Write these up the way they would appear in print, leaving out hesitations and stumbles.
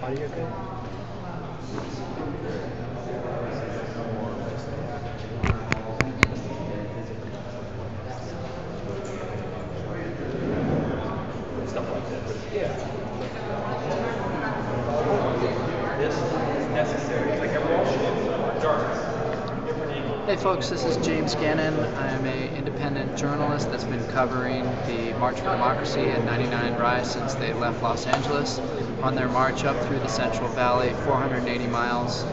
Audio good? Stuff like this. Yeah. This is necessary. Like every Hey folks, this is James Gannon. I am an independent journalist that's been covering the March for Democracy and 99 Rise since they left Los Angeles on their march up through the Central Valley, 480 miles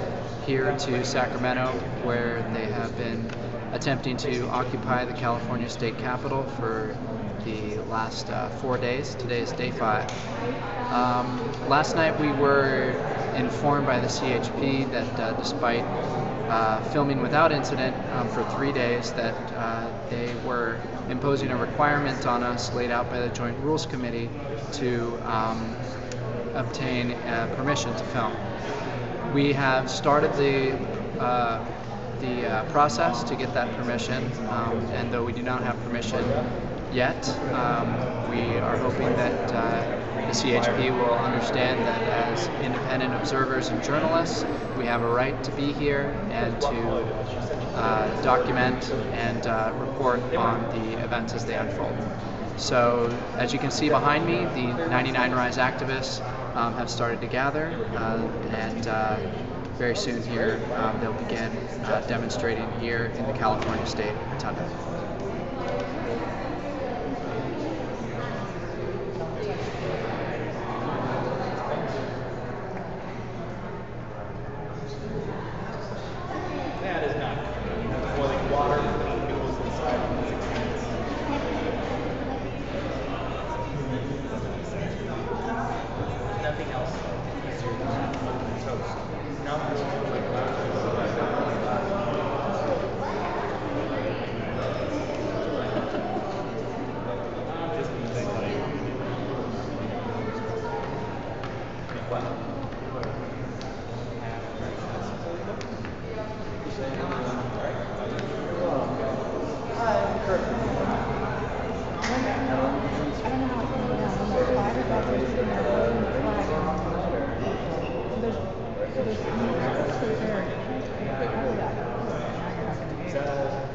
here to Sacramento, where they have been attempting to occupy the California State Capitol for the last 4 days. Today is day 5. Last night we were informed by the CHP that despite filming without incident for 3 days, that they were imposing a requirement on us laid out by the Joint Rules Committee to obtain permission to film. We have started the process to get that permission, and though we do not have permission yet, we are hoping that the CHP will understand that as independent observers and journalists, we have a right to be here and to document and report on the events as they unfold. So, as you can see behind me, the 99 Rise activists have started to gather, and very soon here they'll begin demonstrating here in the California State Rotunda. That is not boiling water, putting noodles inside. Nothing else. Toast. No.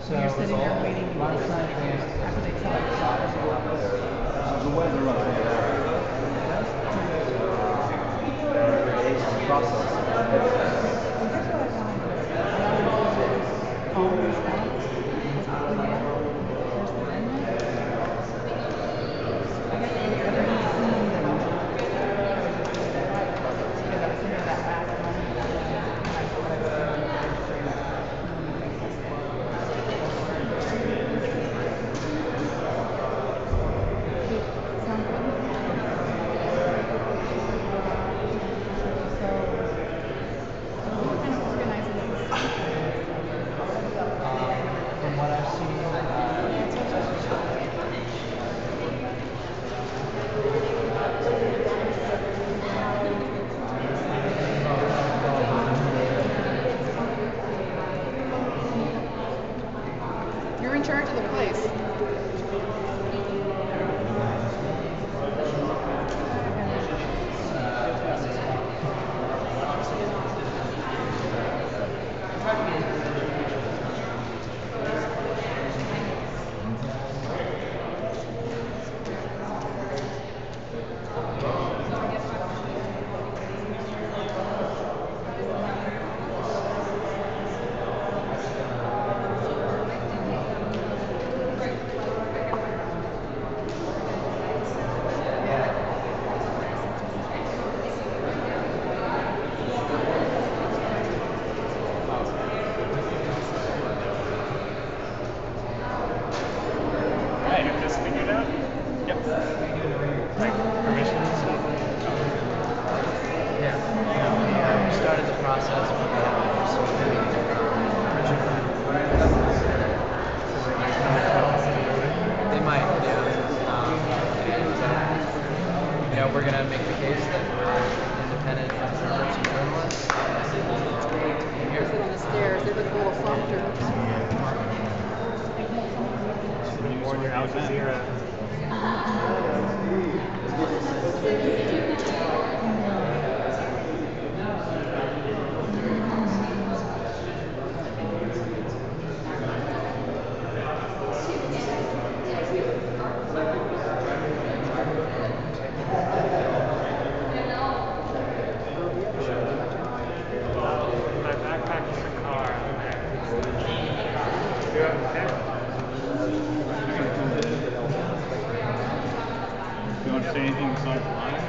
So you're sitting there waiting after they tell you. The weather we're going to make the case that we're independent observers and journalists. It's great to be here. Sit on the stairs. They look a little softer. Or your Al Jazeera. My backpack is in the car. You're okay? You want to say anything besides live?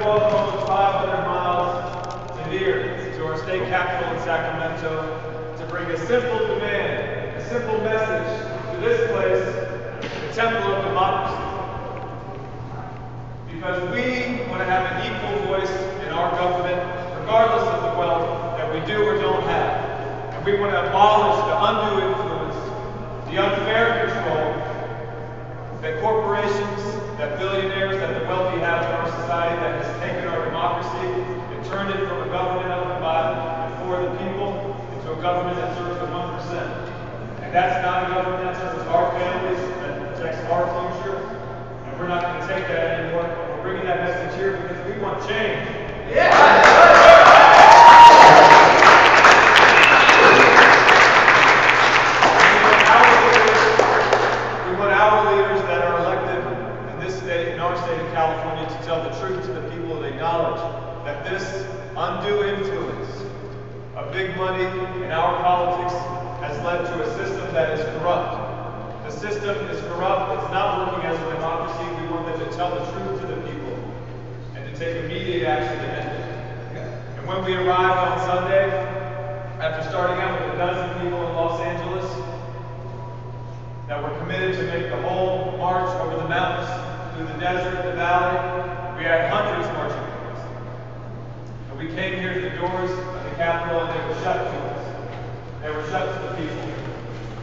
walk almost 500 miles to here, to our state capital in Sacramento, to bring a simple demand, a simple message to this place, the Temple of Democracy. Because we want to have an equal voice in our government, regardless of the wealth that we do or don't have. And we want to abolish the undue influence, the unfair control that corporations, that billionaires, that the wealthy have in our society that has taken our democracy and turned it from a government owned by and for the people into a government that serves the 1%. And that's not a government that serves our families, that protects our future. And we're not going to take that anymore. We're bringing that message here because we want change. We want our leaders that are elected in this state, in our state of California, to tell the truth to the people and acknowledge that this undue influence of big money in our politics has led to a system that is corrupt. The system is corrupt. It's not working as a democracy. We want them to tell the truth to the people and to take immediate action to end it. And when we arrived on Sunday, after starting out with a dozen people in Los Angeles that were committed to make the whole march over the mountains, through the desert, the valley, we had hundreds marching with us. And we came here to the doors of the Capitol and they were shut to us. They were shut to the people.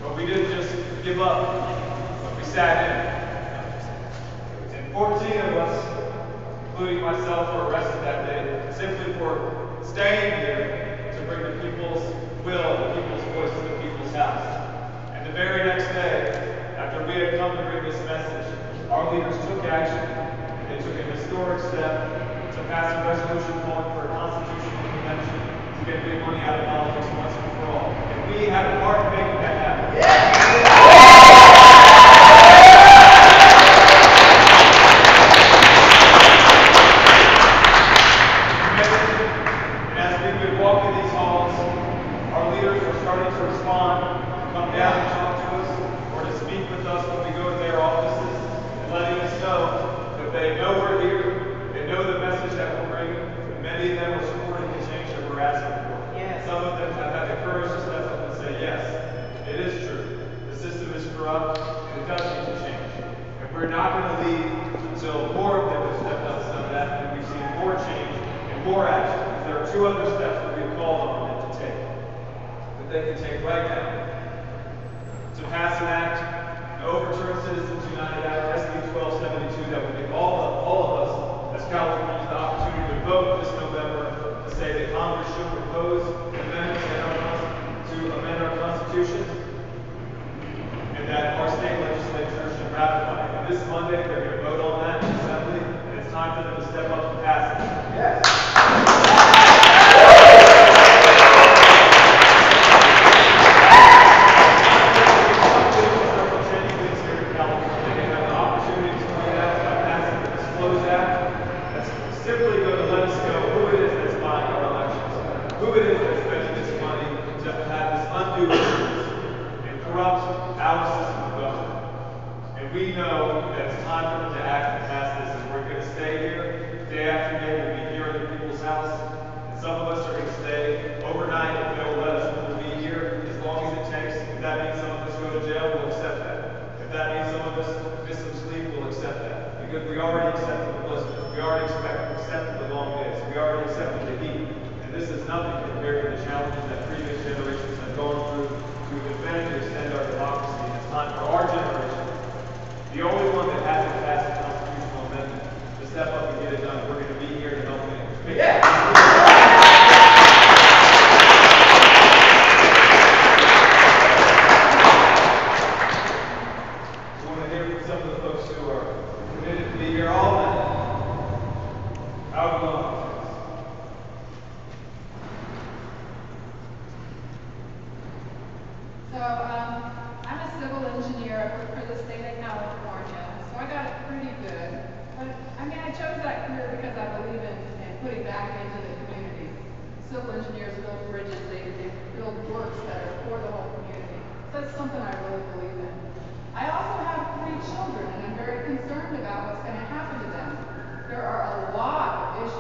But we didn't just give up, but we sat in. And 14 of us, including myself, were arrested that day simply for staying here to bring the people's will, the people's voice to the people's house. And the very next day, after we had come to bring this message, our leaders took action. They took a historic step to pass a resolution calling for a constitutional convention to get big money out of politics once and for all. And we had a part in making that happen. And as we've been walking these halls, our leaders are starting to respond, come down and talk to us, or to speak with us when we go to their offices, and letting us know that they know we're here, they know the message that we're bringing, and many of them are supporting the change that we're asking for. Yes. Some of them have had the courage to step up and say, yes, it is true. The system is corrupt, and it does need to change. And we're not going to leave until more of them have stepped up and done that, and we've seen more change and more action. There are two other steps that we've called on them to take, that they can take right now. To pass an act to overturn Citizens United Act SB 1272 that would give all of us as Californians the opportunity to vote this November to say that Congress should propose amendments to help us to amend our Constitution and that our state legislature should ratify it. And this Monday they're going to vote on that in Assembly, and it's time for them to step up and pass it. Yes. Simply going to let us know who it is that's buying our elections, who it is that's spending this money to have this undue influence and corrupt our system of government. And we know that it's time for them to act and pass this, and we're going to stay here day after day. We'll be here at the people's house, and some of us are going to stay overnight if they'll let us. We'll be here as long as it takes. If that means some of us go to jail, we'll accept that. If that means some of us miss some sleep, we'll accept that. Because we already accepted the blisters, we already accepted the long days, we already accepted the heat. And this is nothing compared to the challenges that previous generations have gone through to defend and extend our democracy. And it's time for our generation, the only one that hasn't passed a constitutional amendment, to step up and get it done. We're going to be here to help make it. I'm a civil engineer. I work for the state of California, so I got it pretty good. But I mean, I chose that career because I believe in putting back into the community. Civil engineers build bridges, they build works that are for the whole community. So that's something I really believe in. I also have 3 children, and I'm very concerned about what's going to happen to them. There are a lot of issues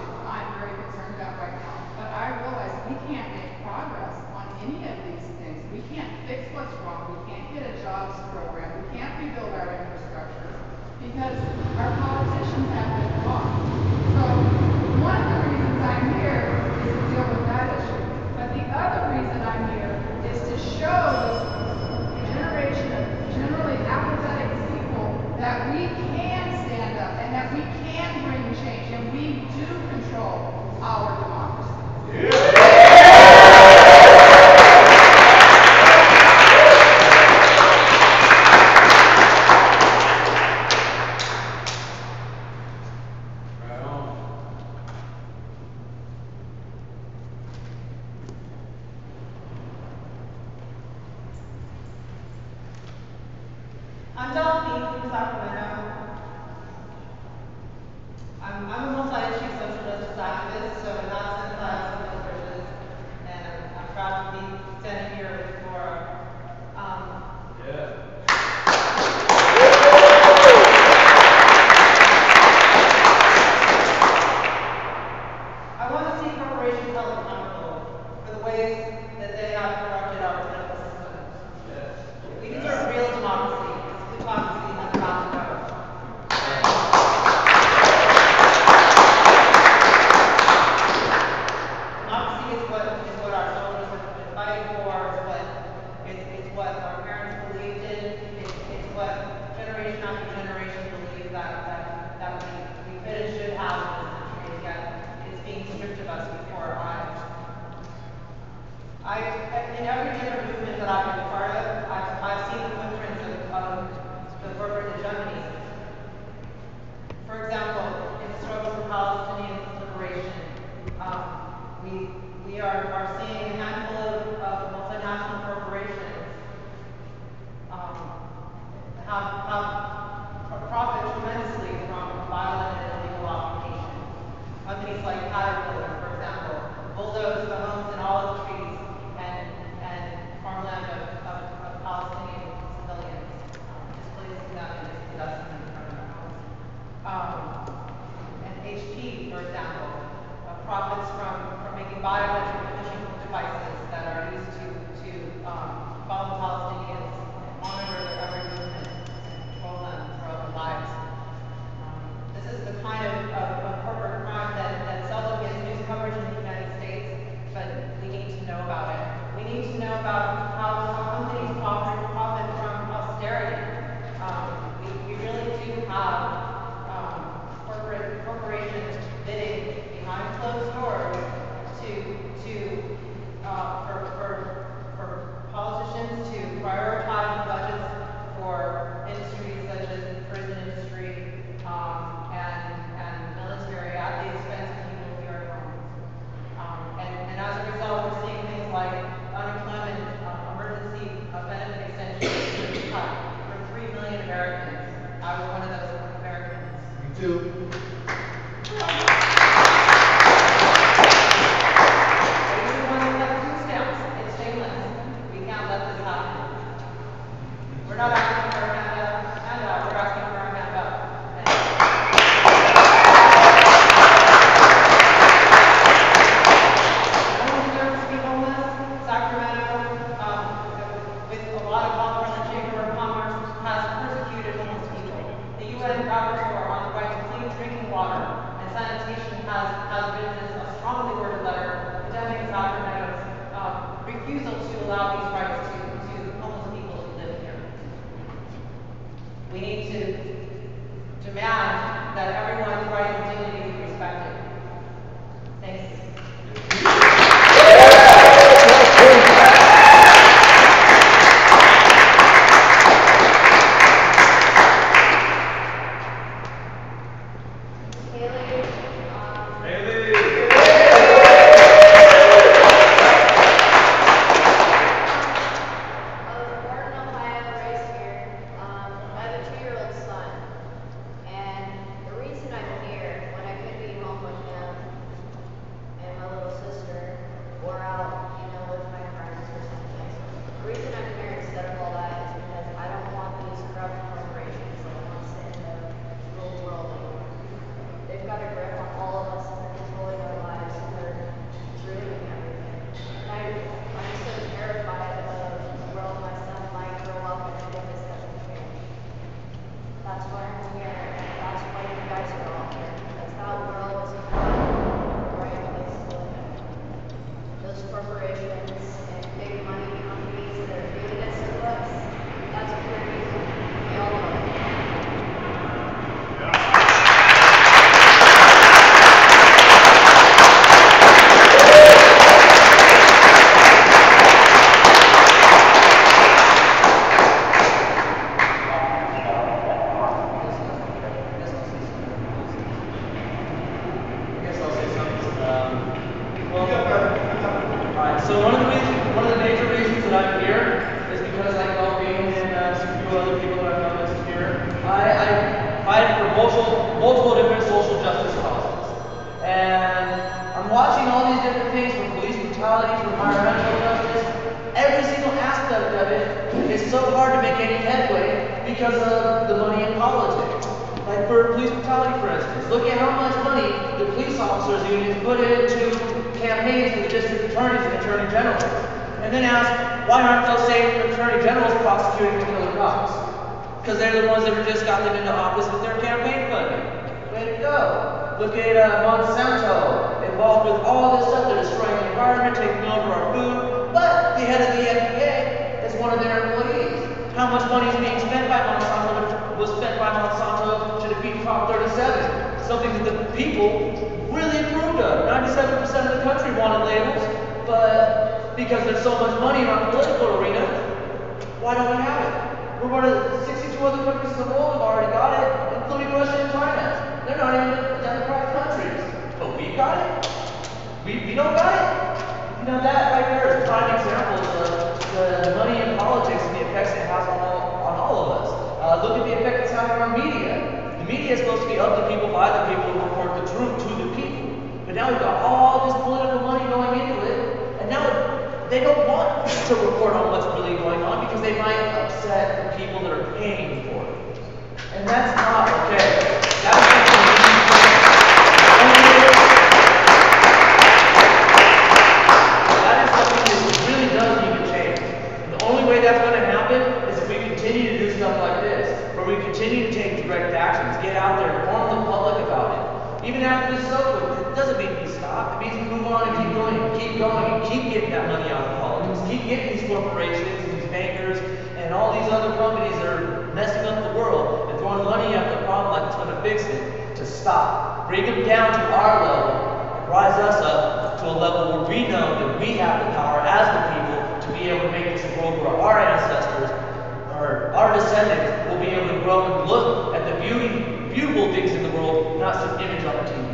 Sacramento. I'm a multi-issue social justice activist, so in that sense I have some privileges, and I'm proud to be standing here with Laura. I want to see corporations held accountable for the ways that they have corrupted our political system. We deserve real democracy, because plutocracy has got to go. Democracy is what our soldiers have been fighting for. It's what our parents believed in. It's what generation after generation believed that we could and should have in this country, and yet it's being stripped of us before our eyes. In every different movement that I've been part of, I've seen the footprints of the corporate hegemony. For example, in the struggle for Palestinian liberation, we are seeing a handful of multinational corporations have profit tremendously from violent and illegal occupation. Companies like Caterpillar, for example, bulldoze the homes and olive trees and farmland of Palestinian civilians, displacing them and dispossessing them from their homes. And HP, for example, profits from making biometric vision devices that are used to follow Palestinians, monitor their every movement, and control them throughout their lives. This is the kind of corporate crime that seldom gets news coverage in the United States, but we need to know about it. We need to know about how companies profit from austerity. We really do have corporations bidding behind closed doors for politicians to prioritize budgets for industries such as the prison industry and military at the expense of people here at home. And as a result, we're seeing things like unemployment, emergency benefit extensions cut for 3 million Americans. I was one of those Americans. Me too. We're not asking for a handout, we're asking for a handout. No one deserves to be homeless. Sacramento, with a lot of help from the Chamber of Commerce, has persecuted homeless people. The UN Rapporteur on the right to clean drinking water and sanitation has written a strongly worded letter condemning Sacramento's refusal to allow these rights to homeless people to live here. We need to demand that everyone's rights and dignity be respected. Thanks. I have a 2-year-old son, and the reason I'm here, when I watching all these different things, from police brutality to environmental justice, every single aspect of it is so hard to make any headway because of the money in politics. Like for police brutality, for instance, look at how much money the police officers unions put into campaigns for the district attorneys and attorney generals. And then ask, why aren't those same attorney generals prosecuting the killer cops? Because they're the ones that just got them into office with their campaign funding. Way to go. Look at Monsanto, involved with all this stuff. They're destroying the environment, taking over our food. But the head of the FDA is one of their employees. How much money is being spent by Monsanto was spent by Monsanto to defeat Prop 37? Something that the people really approved of. 97% of the country wanted labels, but because there's so much money in our political arena, why don't we have it? We're one of the 62 other countries in the world who've already got it, including Russia and China. They're not even democratic countries, but we got it. We don't got it. You know, that right there is a prime example of the money in politics and the effects it has on all of us. Look at the effect it's having on media. The media is supposed to be of the people, by the people, who report the truth to the people. But now we've got all this political money going into it, and now they don't want to report on what's really going on because they might upset the people that are paying for it. And that's not okay. That is something that really does need to change. And the only way that's going to happen is if we continue to do stuff like this, where we continue to take direct actions, get out there, inform the public about it. Even after this is over, it doesn't mean we stop. It means we move on and keep going, and keep getting that money out of politics. Keep getting these corporations and these bankers and all these other companies that are messing up the world and throwing money at the problem like it's going to fix it, to stop. Bring them down to our level and rise us up to a level where we know that we have the power as the people to be able to make this a world where our ancestors, or our descendants, will be able to grow and look at the beautiful things in the world, not some image on TV.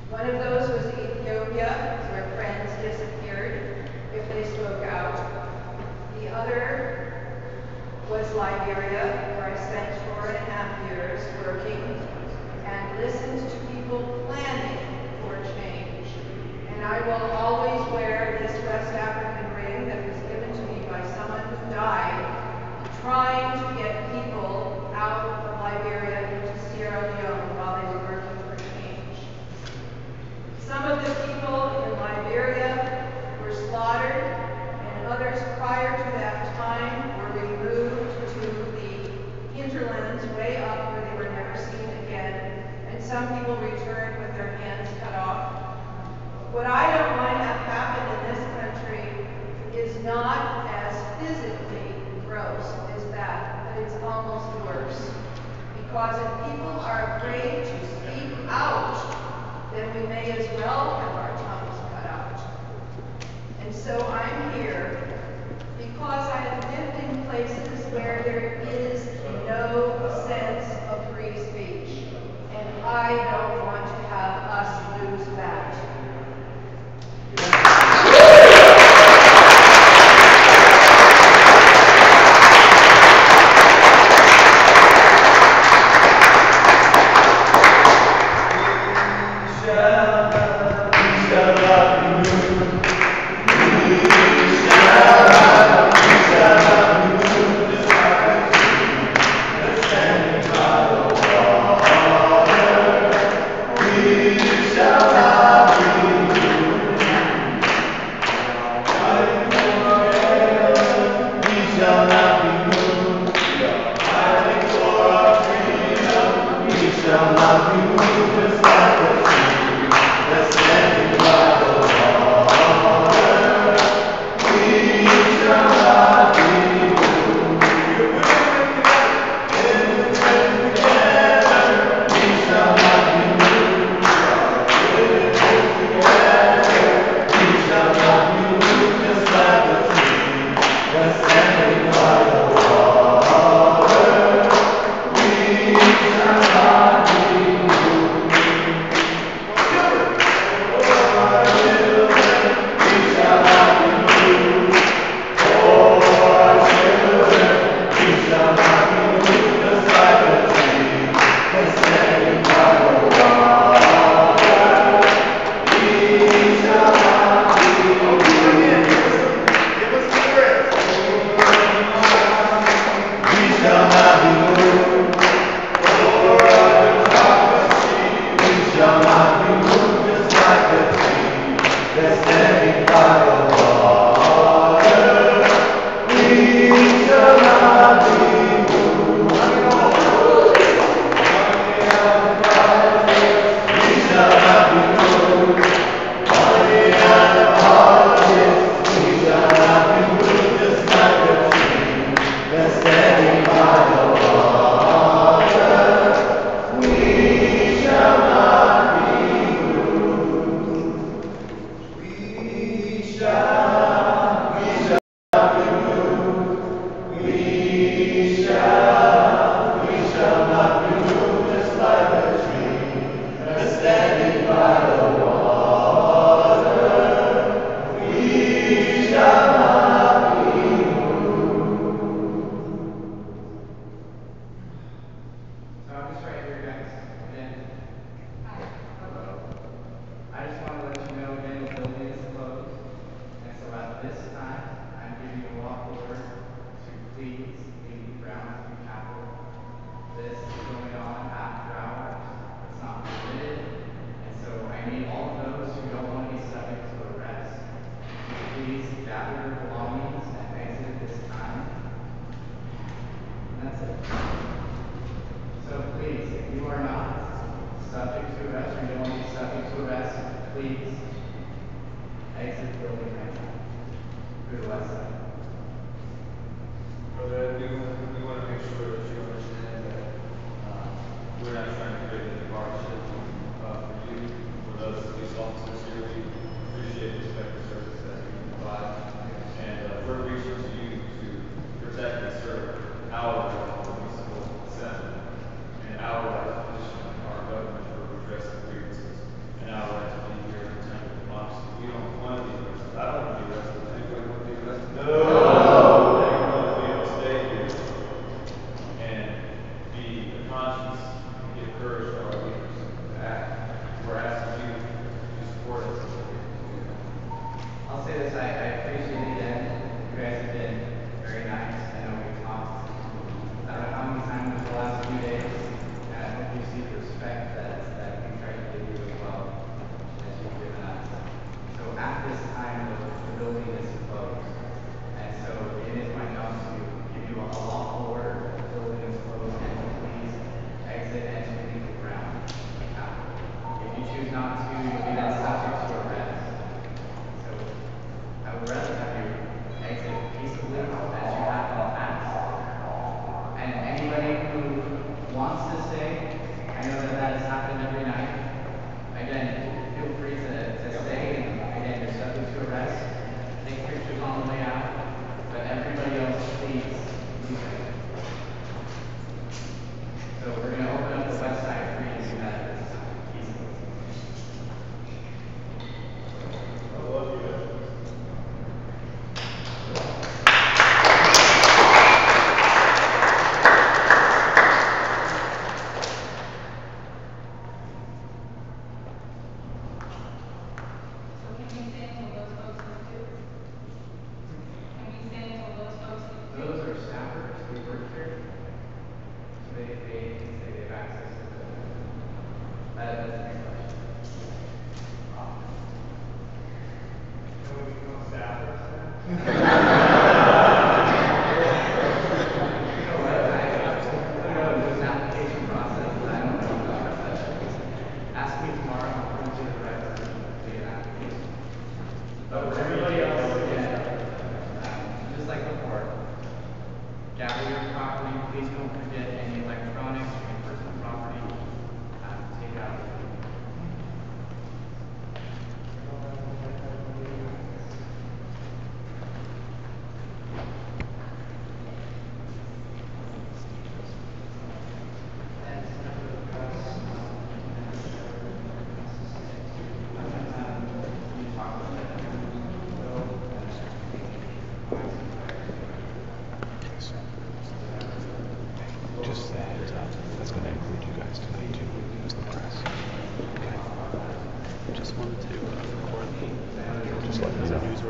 One of those was Ethiopia, where friends disappeared if they spoke out. The other was Liberia, where I spent 4.5 years working and listened to people planning for change. And I will always wear this West African ring that was given to me by someone who died, trying to get people out of Liberia into Sierra Leone while they were working for change. Some of the people in Liberia were slaughtered, and others prior to that time were removed to the hinterlands way up where they were never seen again, and some people returned with their hands cut off. What I don't want to have happen in this country is not as physically gross as that, but it's almost worse. Because if people are afraid to speak out, then we may as well have our tongues cut out. And so I'm here because I have lived in places where there is no sense of free speech. And I don't want to have us lose that.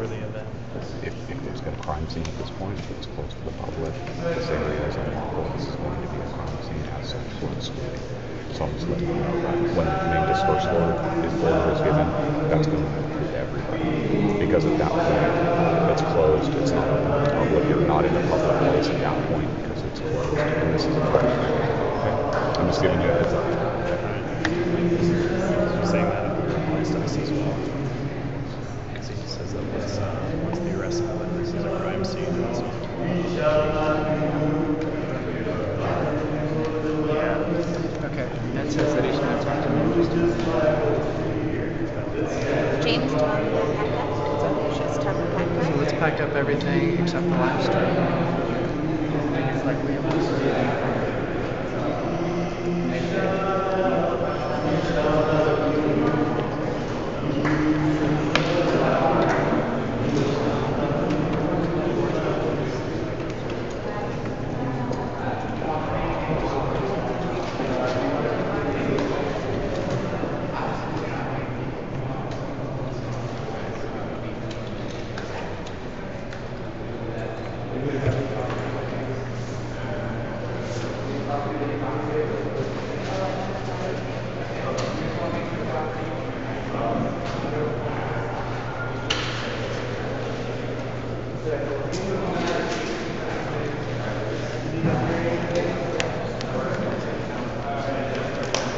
for the event? If there's got a crime scene at this point, if it's closed to the public, this area is unlawful, this is going to be a crime scene as some sort of screening. So I'm just letting you know that when the main dispersal order is given, that's going to include everybody. Because at that point, it's closed, it's not open to the public, you're not in a public place at that point because it's closed. And this is a crime scene. Okay? I'm just giving you a heads up. You're saying that applies to us as well. Because he says that once the arrest happens, this is a crime scene. Yeah. Okay. Ed says that he's going to talk to me. James, do you want me to pack up? Should it's time to pack up? So let's pack up everything except the live stream. Like we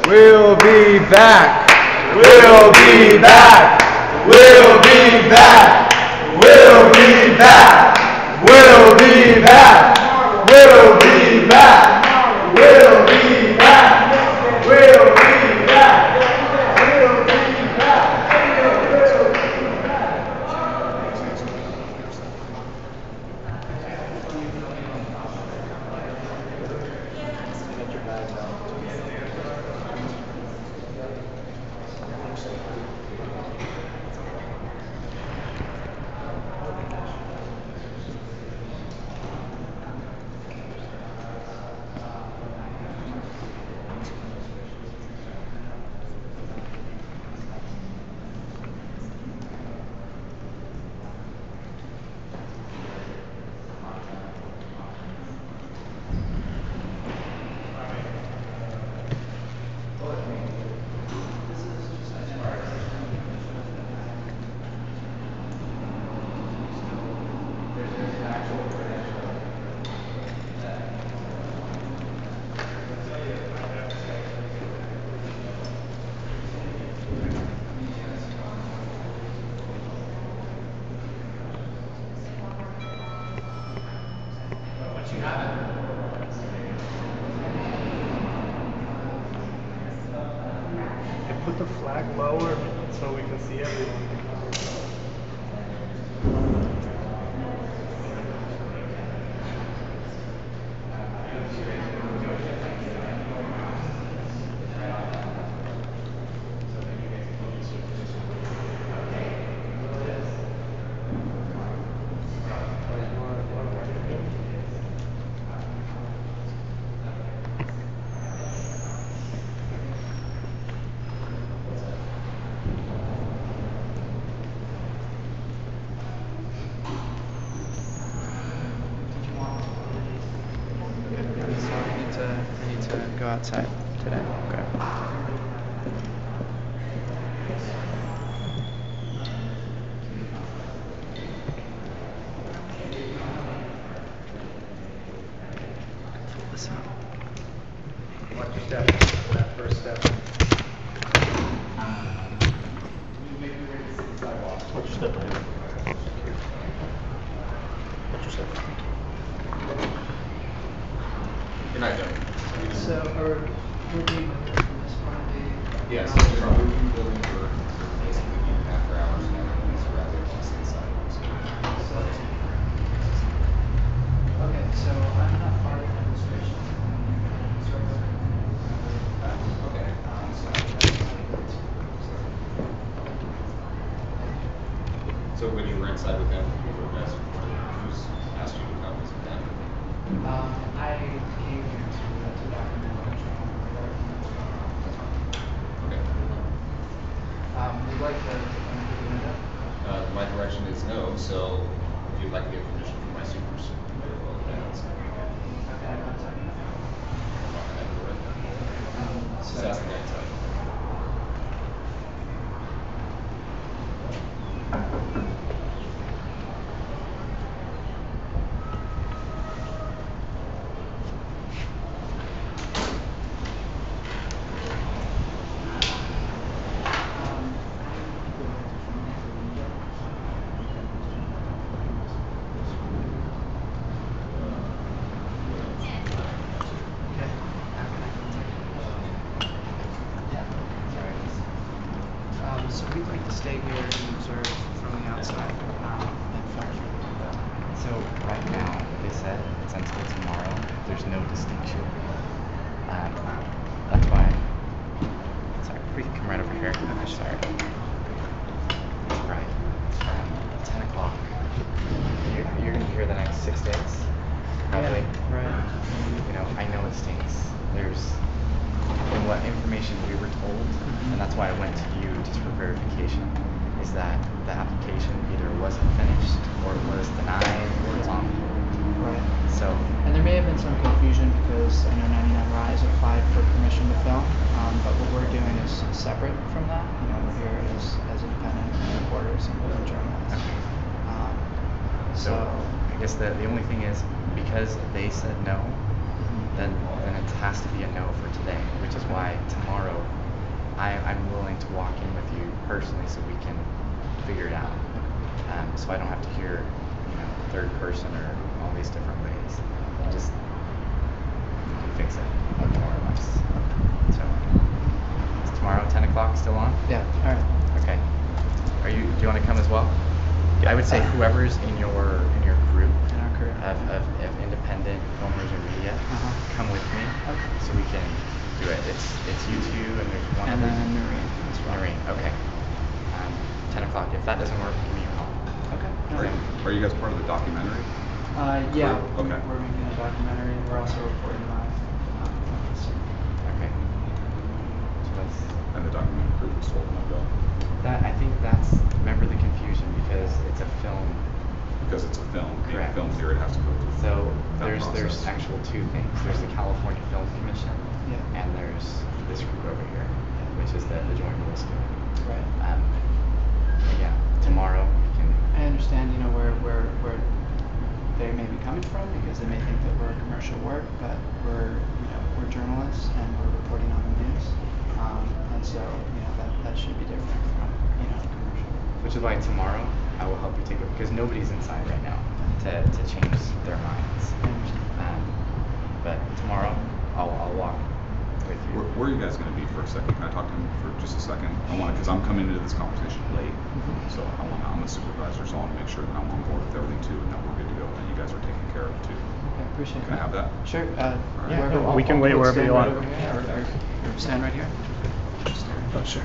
We'll be back. We'll be back. We'll be back. We'll be back. We'll be back. We'll be back. We'll be back. We'll be back. We'll be back. Put the flag lower so we can see everyone. I need to go outside today. Okay. This out. Watch your step. That first step. Watch your step ahead. Watch your step. Good night, Joe. So, are we doing this part of the... Yes, we're on moving building for basically after hours and everything's rather just inside. Okay, so I'm not part of the administration. Okay. So when you were inside with them, you were just, who's asked you to come visit them? I came here to document the report. Okay. We'd like to give you a minute. My direction is no, so if you'd like to get permission from my supers, just ask the guy inside. So we'd like to stay here and observe from the outside and film. So right now, like I said, it's until tomorrow. There's no distinction. That's why. Sorry, we can come right over here. I'm sorry. Right. 10 o'clock. You're gonna be here the next 6 days, probably. Yeah, right. You know, I know it stinks. There's, and what information we were told, and that's why I went to you just for verification, is that the application either wasn't finished, or it was denied, or it's on hold. Right. So, And there may have been some confusion because I know 99 Rise applied for permission to film, but what we're doing is separate from that. You know, we're here as independent reporters and journalists. okay. So I guess the only thing is, because they said no, then it has to be a no for today, which is why tomorrow I'm willing to walk in with you personally so we can figure it out. So I don't have to hear, you know, third person or all these different ways. You just fix it, more or less. So is tomorrow 10 o'clock still on? Yeah. All right. Okay. Do you want to come as well? I would say whoever's in your group In our career. of independent filmers or media, come with me so we can do it. It's you two and there's one And other. then Noreen as well. Noreen, okay. 10 o'clock. If that doesn't work, give me a call. Okay. Are you guys part of the documentary? Yeah. Okay. We're making a documentary and we're also reporting live. Okay. So let's. And the documentary crew was told no go. I think that's, remember the confusion because it's a film. Because it's a film. Being Correct. filmed here, it has to go through. So that there's process. actual two things. There's the California Film Commission, Yeah. and there's this group over here, which is the Joint Rules Committee. Right. Yeah, tomorrow we can. I understand, you know, where they may be coming from because they may think that we're commercial work, but we're journalists and we're reporting on the news, and so you know that should be different from commercial. Which is why tomorrow I will help you take it because nobody's inside right now to change their minds. I understand. But tomorrow I'll walk with you. Where are you guys going to be for a second? Can I talk to him for just a second? I want to, because I'm coming into this conversation late, so I'm a supervisor, so I want to make sure that I'm on board with everything too, and that we're good to go, and you guys are taken care of too. Okay, appreciate Can I have that? Sure. Yeah, wherever, we can wait I'll wherever stand you right want. over here, or stand right here. Oh, sure.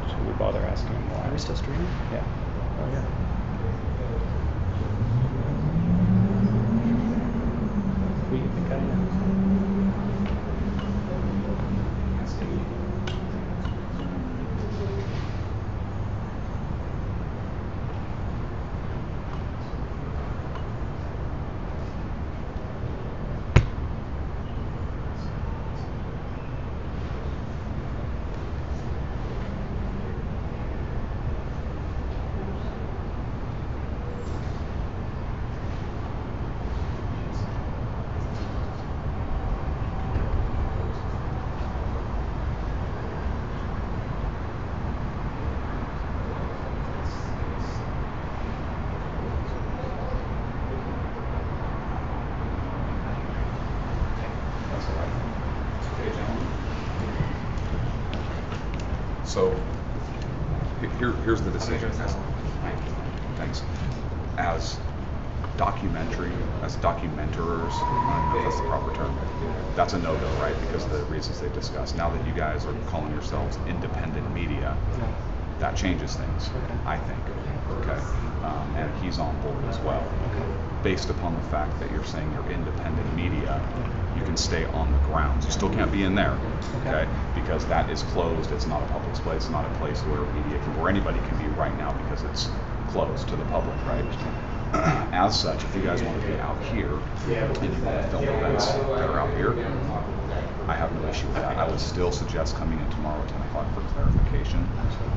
Should we bother asking him why? Are we still streaming? Yeah. Oh yeah. We can cut it out. So here's the decision. Thanks. As documentary, as documenters, I don't know if that's the proper term, that's a no-go, right? Because of the reasons they discussed. Now that you guys are calling yourselves independent media, that changes things, I think. Okay, and he's on board as well. Based upon the fact that you're saying you're independent media, you can stay on the grounds. You still can't be in there, okay? Because that is closed. It's not a public place. It's not a place where media can, where anybody can be right now because it's closed to the public, right? As such, if you guys want to be out here and you want to film events that are out here, I have no issue with that. I would still suggest coming in tomorrow at 10 o'clock for clarification.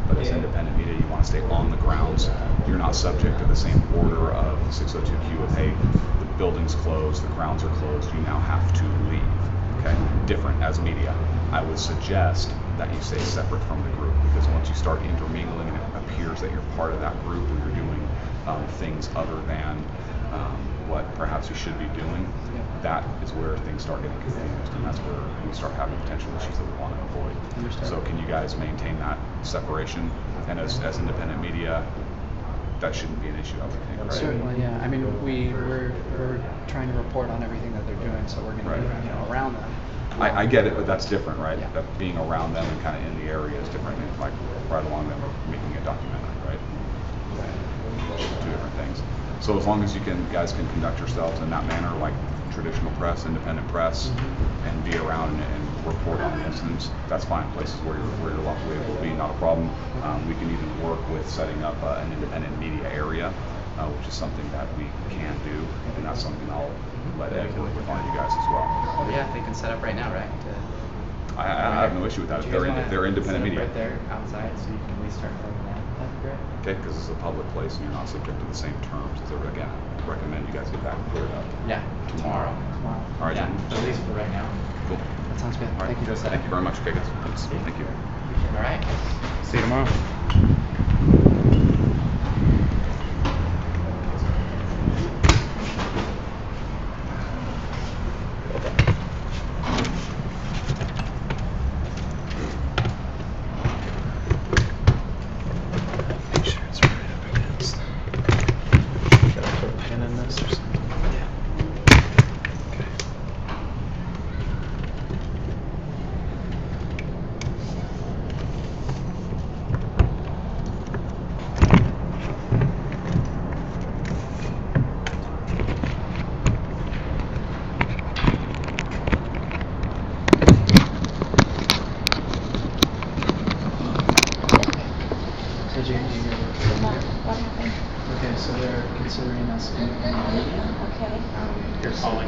But as independent media, you want to stay on the grounds. You're not subject to the same order of 602Q of, hey, the building's closed, the grounds are closed, you now have to leave. Okay? Different as media. I would suggest that you stay separate from the group, because once you start intermingling and it appears that you're part of that group or you're doing things other than what perhaps you should be doing, that is where things start getting confused, and that's where we start having potential issues that we want to avoid. So can you guys maintain that separation? And as independent media, that shouldn't be an issue, I would think, right? Certainly, yeah. I mean, we're trying to report on everything that they're doing, so we're going to be around them. I get it, but that's different, right? That being around them and kind of in the area is different than like right along them or making a documentary, right? Two different things. So as long as you guys can conduct yourselves in that manner, like traditional press, independent press, and be around and report on the incidents, that's fine. Places where you're lawfully able to be, not a problem. We can even work with setting up an independent media area, which is something that we can do, and that's something I'll let Ed work with on you guys as well. Oh yeah, they can set up right now, right? I have no issue with that. If they're independent media. Right there outside, so you can at least start filming that. That'd be great. Okay, because it's a public place and you're not subject to the same terms as ever. Again, I recommend you guys get that cleared up. Yeah, tomorrow. All right, yeah, gentlemen. at least for right now. Cool. That sounds good. All right. Thank you. Thank you very much. Okay, guys. Thanks. Thank you. All right. See you tomorrow. Make sure it's right up against. Should I put a pin in this or something? Okay. So Jamie, you hear What happened? okay, so they're considering us independent media. Okay. You're calling.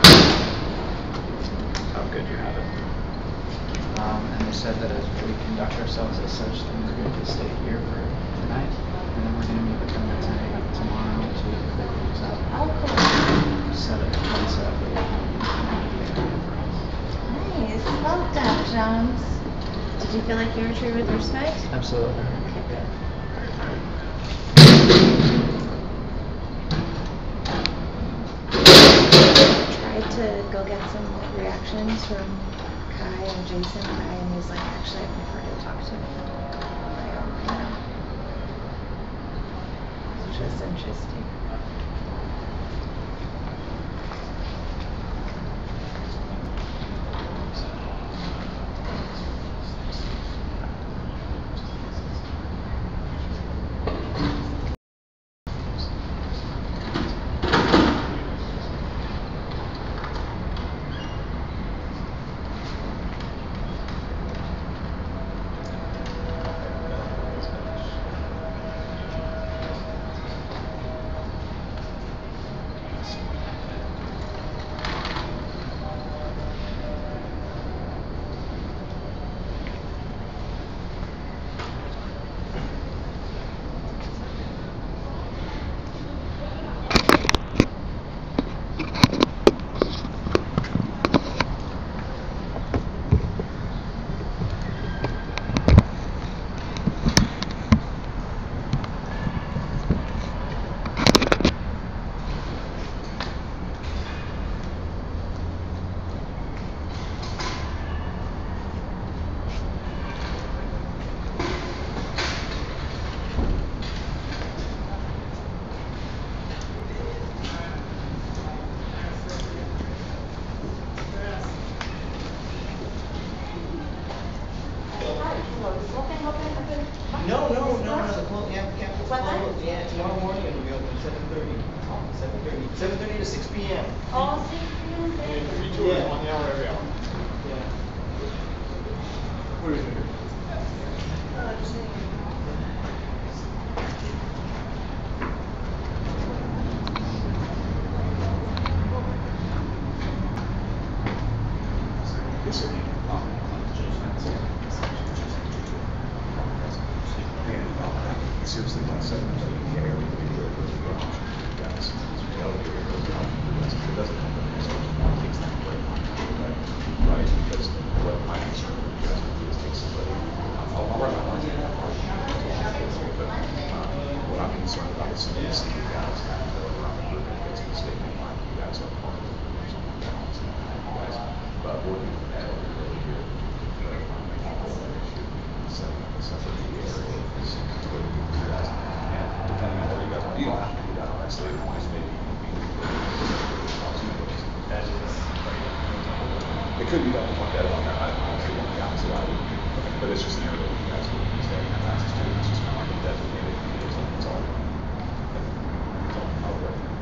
How good you have it. And they said that as we conduct ourselves as such, then we're going to stay here for tonight, and then we're going to meet with them at 10 a.m. tomorrow to figure things out. Oh, cool. Set a concept for us. Nice. Well done, Jones. Did you feel like you were treated with respect? Absolutely. Okay, good. Tried to go get some reactions from Kai and Jason. Kai was like, actually, I prefer to talk to my own, which was interesting. to 6 p.m. All 6 p.m. And 3 tours, 1 hour every hour. Yeah. What is it? Yes, sir. Seriously, don't say you care. It doesn't come from this. One takes that break, right? Because what my concern with you guys would do is take somebody. I'll write my mind in that part. But what I'm concerned about is somebody seeing you guys have to go around the group and get to the statement line. You guys are part of it or something like that. Honestly, you guys, but working with that really here, making a whole issue, setting up a separate area is to where we do that. And depending on where you guys want to go, have to do that. Honestly, maybe it could be that we want that on there. I honestly want the opposite out of it. But it's just an area that you guys would have access to. It's just kind of like a designated or something. That's all. That's all I would recommend.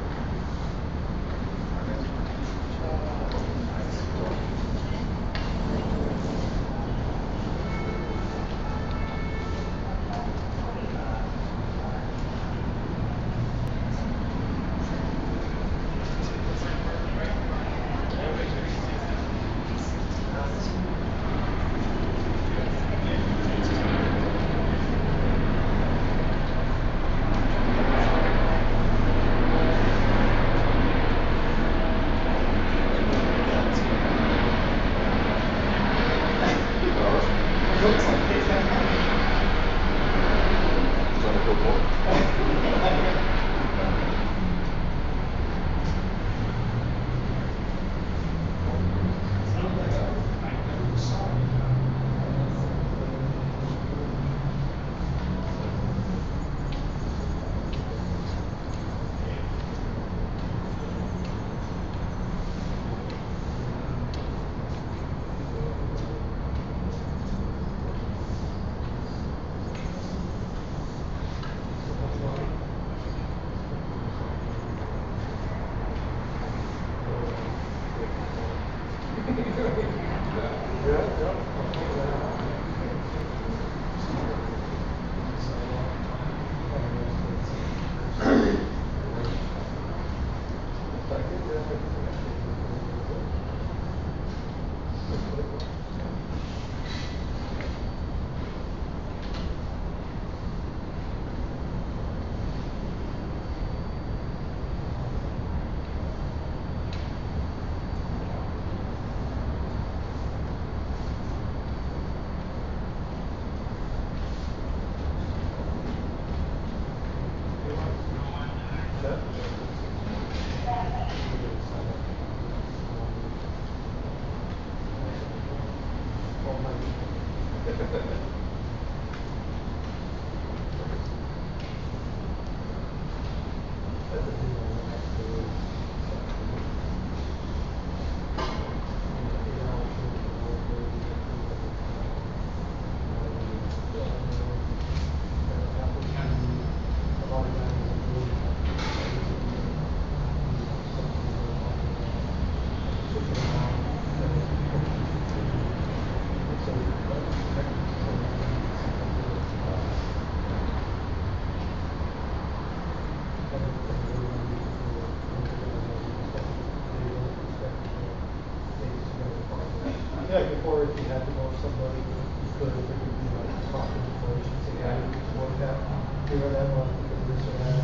Yeah, before if you had to know somebody, you could, there could be like talking before you say, yeah, you just work out, give her that one, because this or that.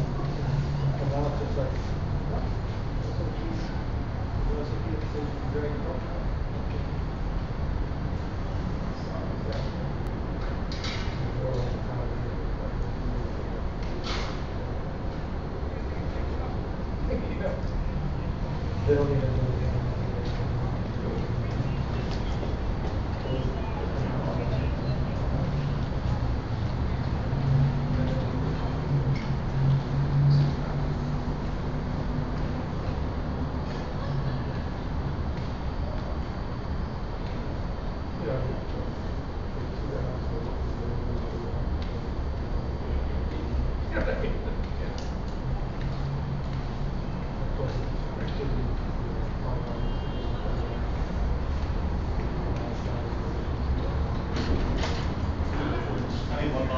And now it's just like, what? So she's, very important. They don't even know.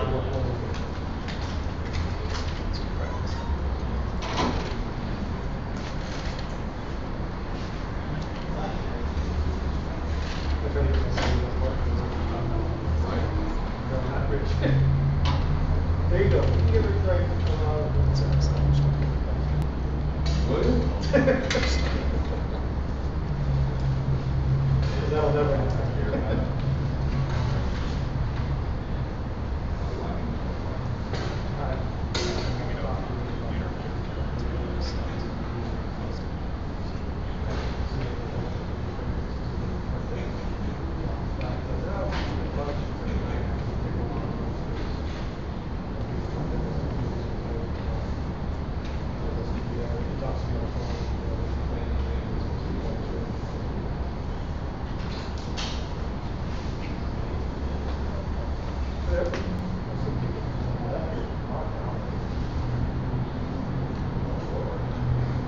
go forward. If anything, I say that's what no, not rich. There you go. You can give it a try. That'll never happen here, right?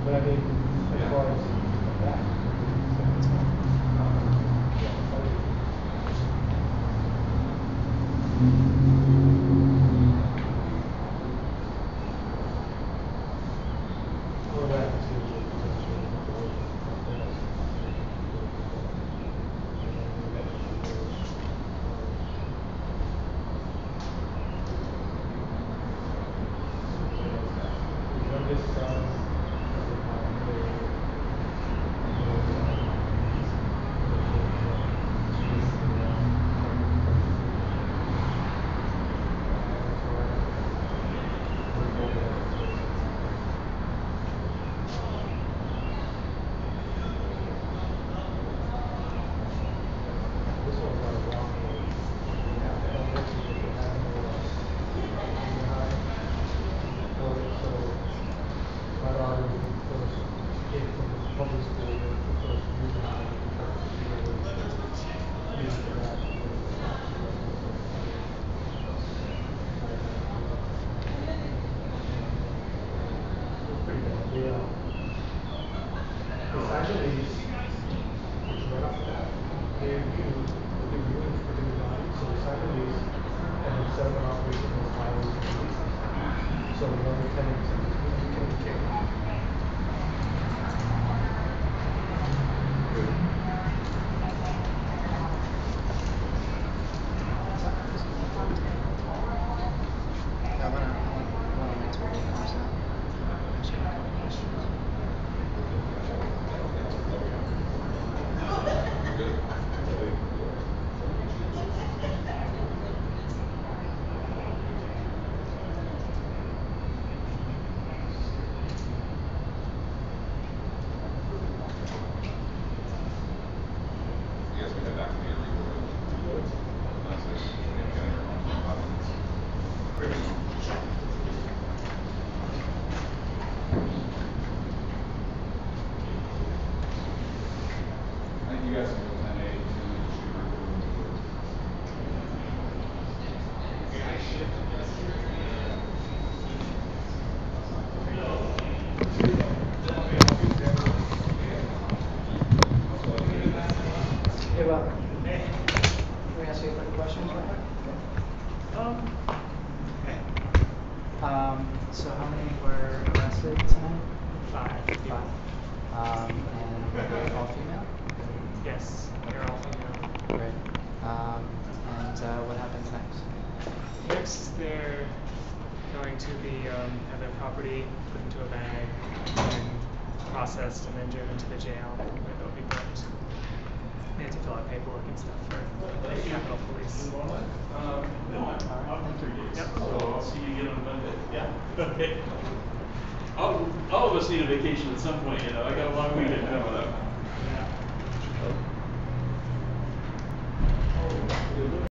But I mean, as far as that. Well, that is so the other tenants You guys can head back to the arena. I think you guys can go 10A Hey, well, can we ask you a quick question real quick? So how many were arrested tonight? Five. And were they all female? Yes, they're all female. Great. And what happens next? Next, they're going to be have their property put into a bag and processed and then driven to the jail where they'll be booked. They have to fill out paperwork and stuff for the Capitol Police. Yep. So I'll see you again on Monday. Yeah. Okay. All of us need a vacation at some point, you know. I got a long weekend coming up.